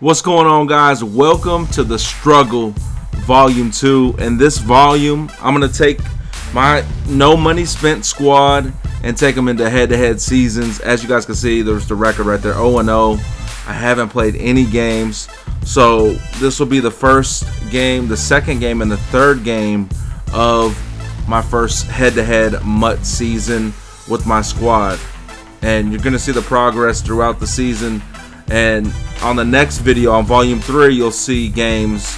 What's going on, guys? Welcome to the Struggle Volume 2. In this volume, I'm going to take my no money spent squad and take them into head-to-head seasons. As you guys can see, there's the record right there, 0-0. I haven't played any games, so this will be the first game, the second game, and the third game of my first head-to-head MUT season with my squad. And you're going to see the progress throughout the season. And on the next video, on Volume 3, you'll see games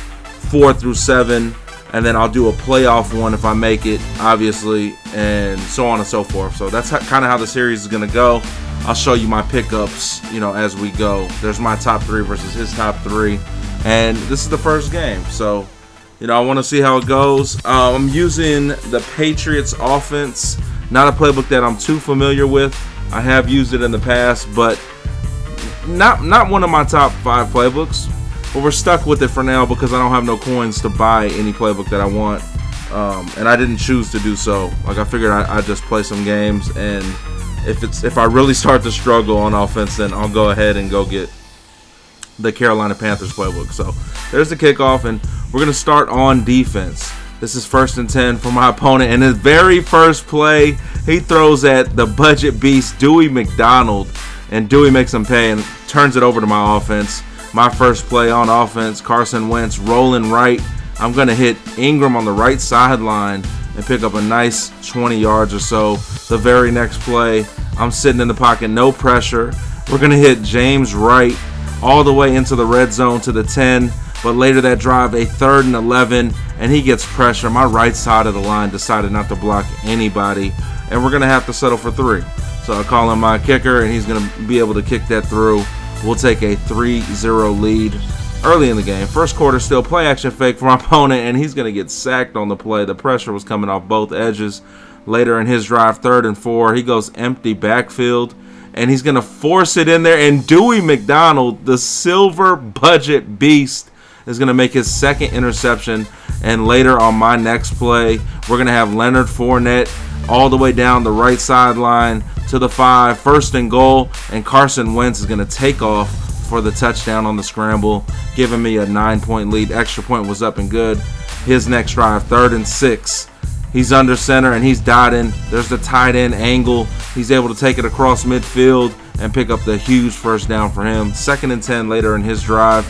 4 through 7. And then I'll do a playoff one if I make it, obviously, and so on and so forth. So that's kind of how the series is going to go. I'll show you my pickups, as we go. There's my top 3 versus his top 3. And this is the first game. So, I want to see how it goes. I'm using the Patriots offense. Not a playbook that I'm too familiar with. I have used it in the past, but not one of my top 5 playbooks. But we're stuck with it for now because I don't have no coins to buy any playbook that I want, and I didn't choose to do so. Like, I figured I'd just play some games, and if I really start to struggle on offense, then I'll go ahead and go get the Carolina Panthers playbook. So there's the kickoff, and we're gonna start on defense. This is 1st and 10 for my opponent, and his very first play, he throws at the budget beast Dewey McDonald, and Dewey makes him pay and turns it over to my offense. My first play on offense, Carson Wentz rolling right. I'm going to hit Ingram on the right sideline and pick up a nice 20 yards or so. The very next play, I'm sitting in the pocket, no pressure. We're going to hit James Wright all the way into the red zone to the 10. But later that drive, a 3rd and 11, and he gets pressure. My right side of the line decided not to block anybody, and we're going to have to settle for 3. So I call him my kicker, and he's going to be able to kick that through. We'll take a 3-0 lead early in the game. First quarter, still play action fake for my opponent, and he's going to get sacked on the play. The pressure was coming off both edges. Later in his drive, 3rd and 4, he goes empty backfield, and he's going to force it in there. And Dewey McDonald, the silver budget beast, is going to make his 2nd interception. And later on my next play, we're going to have Leonard Fournette all the way down the right sideline to the 5, 1st and goal, and Carson Wentz is going to take off for the touchdown on the scramble, giving me a 9-point lead. Extra point was up and good. His next drive, 3rd and 6. He's under center, and he's dotting. There's the tight end angle. He's able to take it across midfield and pick up the huge first down for him. 2nd and 10 later in his drive.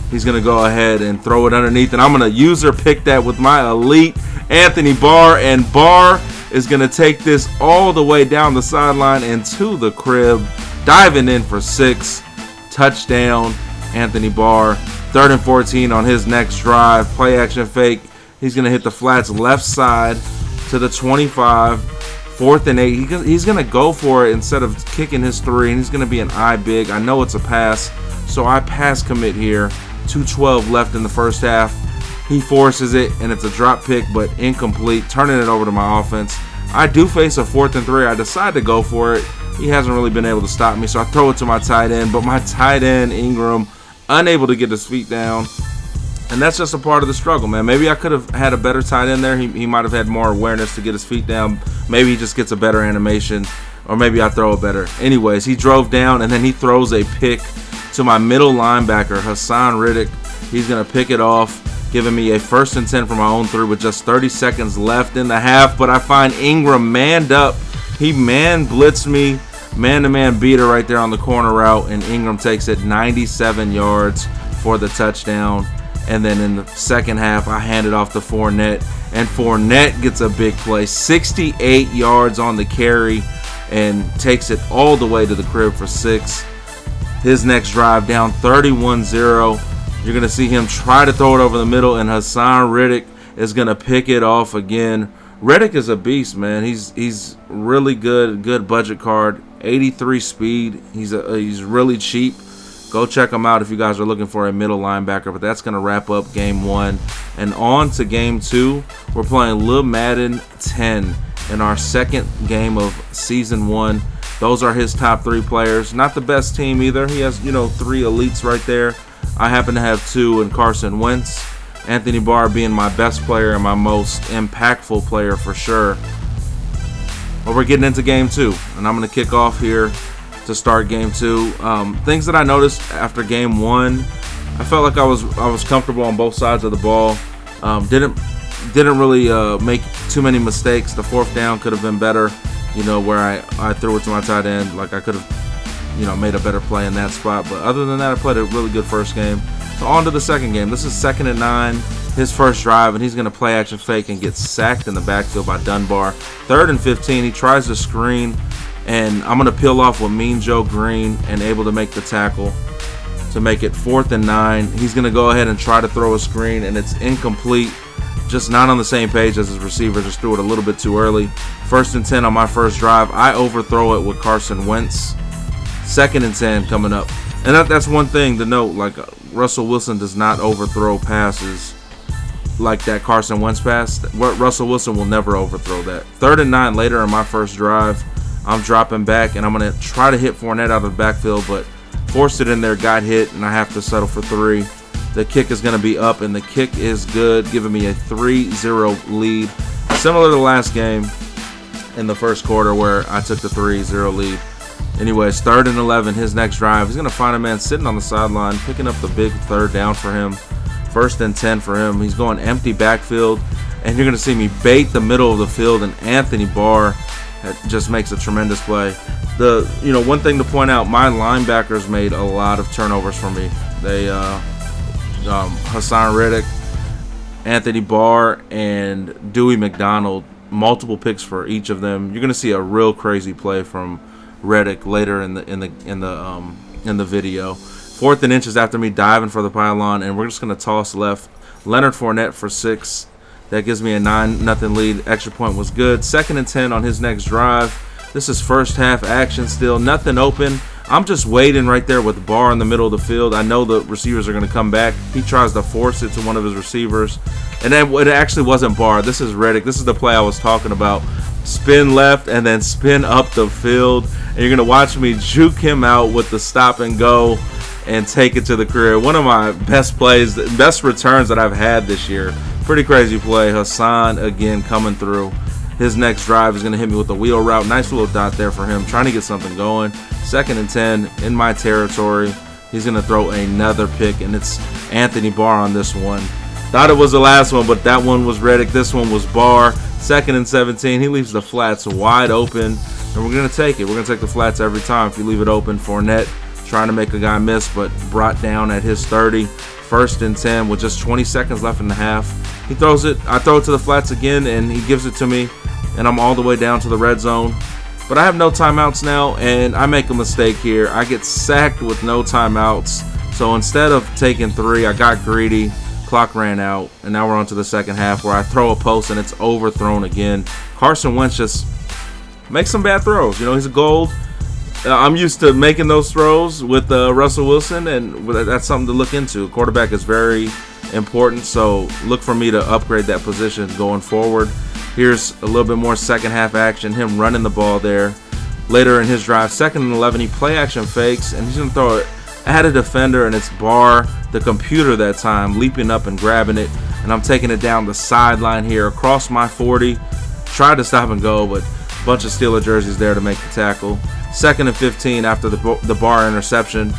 He's going to go ahead and throw it underneath, and I'm going to user pick that with my elite Anthony Barr, and Barr is going to take this all the way down the sideline and to the crib, diving in for 6. Touchdown, Anthony Barr. 3rd and 14 on his next drive. Play action fake. He's going to hit the flats left side to the 25. 4th and 8. He's going to go for it instead of kicking his 3, and he's going to be an eye big. I know it's a pass, so I pass commit here. 2:12 left in the first half. He forces it, and it's a drop pick, but incomplete, turning it over to my offense. I do face a 4th and 3. I decide to go for it. He hasn't really been able to stop me, so I throw it to my tight end, but my tight end, Ingram, unable to get his feet down. And that's just a part of the struggle, man. Maybe I could have had a better tight end there. He might have had more awareness to get his feet down. Maybe he just gets a better animation, or maybe I throw it better. Anyways, he drove down, and then he throws a pick to my middle linebacker, Hassan Riddick. He's going to pick it off, giving me a 1st and 10 from my own 3 with just 30 seconds left in the half. But I find Ingram manned up. He blitzed me, man-to-man beater right there on the corner route, and Ingram takes it 97 yards for the touchdown. And then in the second half, I hand it off to Fournette, and Fournette gets a big play, 68 yards on the carry, and takes it all the way to the crib for 6. His next drive, down 31-0. You're going to see him try to throw it over the middle, and Hassan Riddick is going to pick it off again. Riddick is a beast, man. He's really good budget card. 83 speed. He's really cheap. Go check him out if you guys are looking for a middle linebacker. But that's going to wrap up Game 1. And on to Game 2. We're playing Lil Madden 10 in our 2nd game of Season 1. Those are his top 3 players. Not the best team either. He has, 3 elites right there. I happen to have 2 in Carson Wentz. Anthony Barr being my best player and my most impactful player for sure. But we're getting into Game 2, and I'm going to kick off here to start Game 2. Things that I noticed after Game 1 I felt like I was comfortable on both sides of the ball. Didn't really make too many mistakes. The fourth down could have been better, you know, where I threw it to my tight end. Like I could have, you know, made a better play in that spot. But other than that, I played a really good first game. So on to the second game. This is 2nd and 9, his first drive, and he's going to play action fake and get sacked in the backfield by Dunbar. 3rd and 15, he tries to screen, and I'm going to peel off with Mean Joe Green and able to make the tackle to make it 4th and 9. He's going to go ahead and try to throw a screen, and it's incomplete. Just not on the same page as his receiver. Just threw it a little bit too early. 1st and 10 on my first drive. I overthrow it with Carson Wentz. 2nd and 10 coming up. And that's one thing to note. Like Russell Wilson does not overthrow passes like that Carson Wentz pass. Russell Wilson will never overthrow that. 3rd and 9 later in my first drive. I'm dropping back, and I'm going to try to hit Fournette out of the backfield, but forced it in there, got hit, and I have to settle for 3. The kick is going to be up, and the kick is good, giving me a 3-0 lead. Similar to the last game in the first quarter where I took the 3-0 lead. Anyways, 3rd and 11, his next drive. He's going to find a man sitting on the sideline, picking up the big 3rd down for him. 1st and 10 for him. He's going empty backfield, and you're going to see me bait the middle of the field, and Anthony Barr just makes a tremendous play. One thing to point out, my linebackers made a lot of turnovers for me. They Hassan Reddick, Anthony Barr, and Dewey McDonald, multiple picks for each of them. You're going to see a real crazy play from Reddick later in the video. 4th and inches after me diving for the pylon, and we're just going to toss left. Leonard Fournette for 6. That gives me a 9-0 lead. Extra point was good. 2nd and 10 on his next drive. This is first half action still. Nothing open. I'm just waiting right there with the Barr in the middle of the field. I know the receivers are going to come back. He tries to force it to one of his receivers. And then it actually wasn't Barr. This is Reddick. This is the play I was talking about. Spin left and then spin up the field. And you're going to watch me juke him out with the stop and go and take it to the career. One of my best plays, best returns that I've had this year. Pretty crazy play. Hassan again coming through. His next drive is going to hit me with a wheel route. Nice little dot there for him, trying to get something going. 2nd and 10 in my territory. He's going to throw another pick, and it's Anthony Barr on this one. Thought it was the last one, but that one was Reddick. This one was Barr. 2nd and 17. He leaves the flats wide open, and we're going to take it. We're going to take the flats every time if you leave it open. Fournette trying to make a guy miss, but brought down at his 30. 1st and 10 with just 20 seconds left in the half. He throws it. I throw it to the flats again, and he gives it to me, and I'm all the way down to the red zone. But I have no timeouts now, and I make a mistake here. I get sacked with no timeouts. So instead of taking 3, I got greedy. Clock ran out, and now we're on to the second half where I throw a post, and it's overthrown again. Carson Wentz just makes some bad throws. You know, he's a gold. I'm used to making those throws with Russell Wilson, and that's something to look into. Quarterback is very important, so look for me to upgrade that position going forward. Here's a little bit more second half action, him running the ball there. Later in his drive, 2nd and 11, he play action fakes, and he's going to throw it at a defender, and it's Barr, the computer that time, leaping up and grabbing it, and I'm taking it down the sideline here across my 40. Tried to stop and go, but a bunch of Steeler jerseys there to make the tackle. 2nd and 15 after the Barr interception.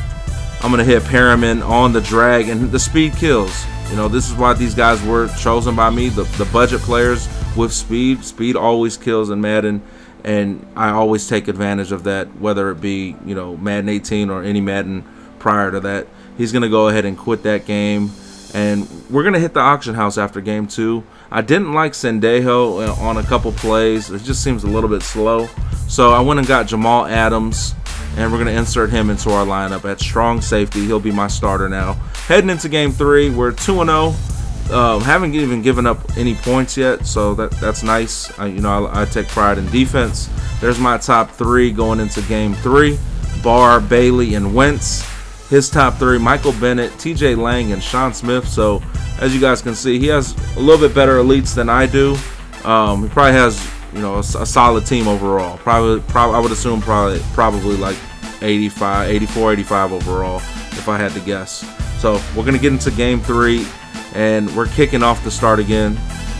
I'm going to hit Perriman on the drag, and the speed kills. You know, this is why these guys were chosen by me, the budget players with speed. Speed always kills in Madden, and I always take advantage of that, whether it be, you know, Madden 18 or any Madden prior to that. He's going to go ahead and quit that game, and we're going to hit the auction house after game 2. I didn't like Sendejo on a couple plays. It just seems a little bit slow. So I went and got Jamal Adams, and we're going to insert him into our lineup at strong safety. He'll be my starter now. Heading into game 3, we're 2-0. Haven't even given up any points yet, so that's nice. I take pride in defense. There's my top 3 going into game 3. Barr, Bailey, and Wentz. His top 3, Michael Bennett, TJ Lang, and Sean Smith. So as you guys can see, he has a little bit better elites than I do. He probably has, you know, a solid team overall. Probably I would assume probably like 85, 84, 85 overall if I had to guess. So we're gonna get into game 3, and we're kicking off the start again.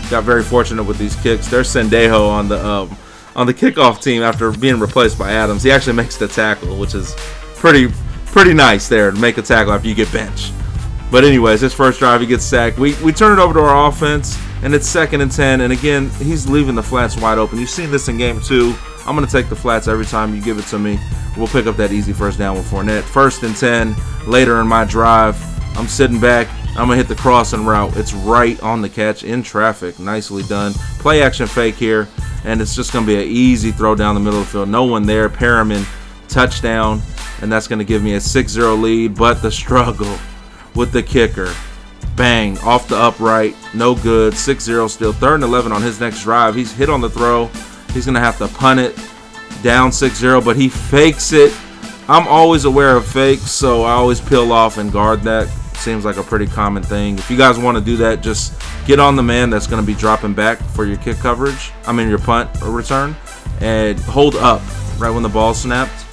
Got very fortunate with these kicks. There's Sendejo on the kickoff team after being replaced by Adams. He actually makes the tackle, which is pretty nice there to make a tackle after you get benched. But anyways, his first drive, he gets sacked. We turn it over to our offense, and it's 2nd and 10. And again, he's leaving the flats wide open. You've seen this in game 2. I'm going to take the flats every time you give it to me. We'll pick up that easy first down with Fournette. 1st and 10. Later in my drive, I'm sitting back. I'm going to hit the crossing route. It's right on the catch in traffic. Nicely done. Play action fake here, and it's just going to be an easy throw down the middle of the field. No one there. Perriman, touchdown, and that's going to give me a 6-0 lead. But the struggle with the kicker. Bang, off the upright, no good. 6-0 still. 3rd and 11 on his next drive. He's hit on the throw. He's going to have to punt it. Down 6-0, but he fakes it. I'm always aware of fakes, so I always peel off and guard that. Seems like a pretty common thing. If you guys want to do that, just get on the man that's going to be dropping back for your kick coverage. I mean your punt or return, and hold up right when the ball snapped.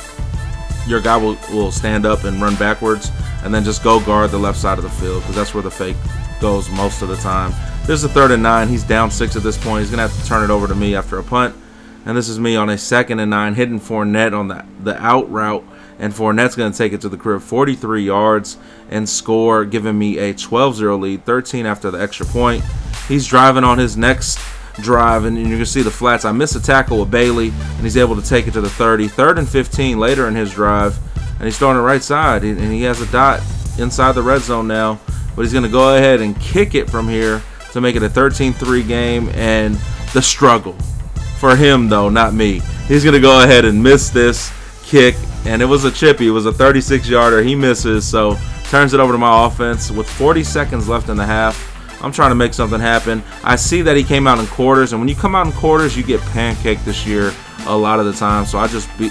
Your guy will stand up and run backwards, and then just go guard the left side of the field, because that's where the fake goes most of the time. There's a 3rd and 9. He's down 6 at this point. He's going to have to turn it over to me after a punt. And this is me on a 2nd and 9, hitting Fournette on the out route. And Fournette's going to take it to the crib, 43 yards, and score, giving me a 12-0 lead, 13 after the extra point. He's driving on his next drive, and you can see the flats. I miss a tackle with Bailey, and he's able to take it to the 30. 3rd and 15 later in his drive, and he's throwing it right side, and he has a dot inside the red zone now. But he's going to go ahead and kick it from here to make it a 13-3 game, and the struggle. For him, though, not me. He's going to go ahead and miss this kick, and it was a chippy. It was a 36-yarder. He misses, so turns it over to my offense with 40 seconds left in the half. I'm trying to make something happen. I see that he came out in quarters, and when you come out in quarters, you get pancaked this year a lot of the time. So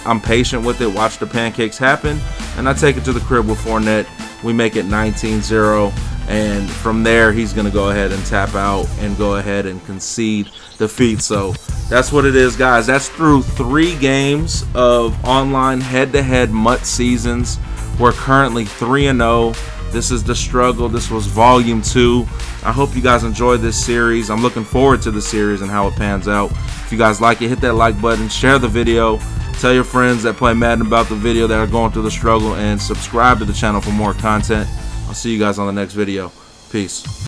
I'm patient with it, watch the pancakes happen, and I take it to the crib with Fournette. We make it 19-0. And from there, he's going to go ahead and tap out and go ahead and concede defeat. So that's what it is, guys. That's through 3 games of online head-to-head MUT seasons. We're currently 3-0. This is the struggle. This was volume 2. I hope you guys enjoyed this series. I'm looking forward to the series and how it pans out. If you guys like it, hit that like button, share the video, tell your friends that play Madden about the video that are going through the struggle, and subscribe to the channel for more content. I'll see you guys on the next video. Peace.